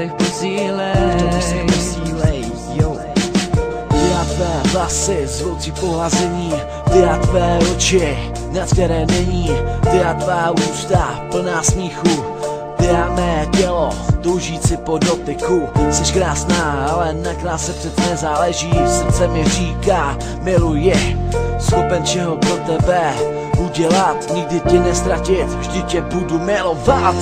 pokusech posílej, jo. Ty a tvé vlasy, zvoucí pohlazení, ty a tvé oči, nad které není, ty a tvá ústa, plná smíchu, ty a mé tělo, toužící po dotyku. Jsi krásná, ale na kráse přece nezáleží, srdce mi říká, miluji, schopen čeho pro tebe udělat, nikdy tě nestratit, vždy tě budu milovat.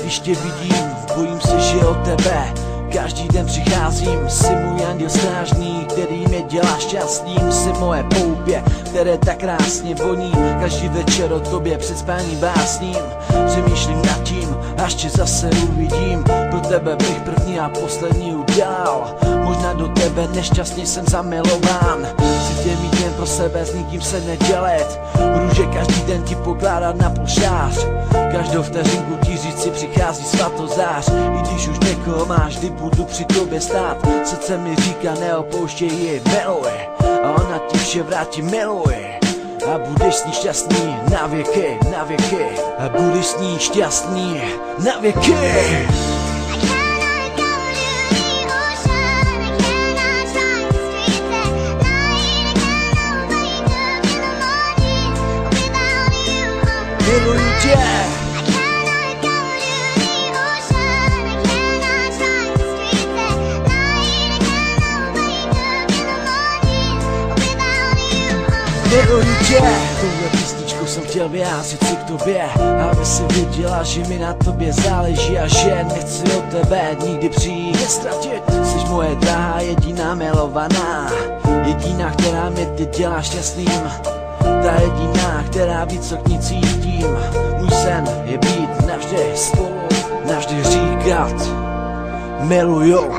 Když tě vidím, bojím se, že o tebe každý den přicházím. Jsi můj anděl strážný, který mě dělá šťastným. Jsi moje poupě, které tak krásně voní. Každý večer o tobě před spáním básním. Přemýšlím nad tím, až tě zase uvidím. Pro tebe bych první a poslední udělal. Možná do tebe nešťastně jsem zamilován. Chci tě mít jen pro sebe, s nikým se nedělit. Růže každý den ti pokládat na polšář. Každou vteřinku ti říci přichází svatozář. I když už někoho máš, kdy budu při tobě stát. Srdce mi říká neopouštěj ji, miluj. A ona ti vše vrátí, miluj. A budeš s ní šťastný na věky, na věky. A budeš s ní šťastný na věky. Miluju tě. Miluju tě. Touhle písničkou jsem chtěl vyjádřit si k tobě, aby si věděla, že mi na tobě záleží a že nechci od tebe nikdy přijít nestratit. Jsi moje drahá, jediná milovaná, jediná, která mě teď dělá šťastným. Ta jediná, která ví, co k ní cítím. Můj sen je být navždy spolu, navždy říkat miluju.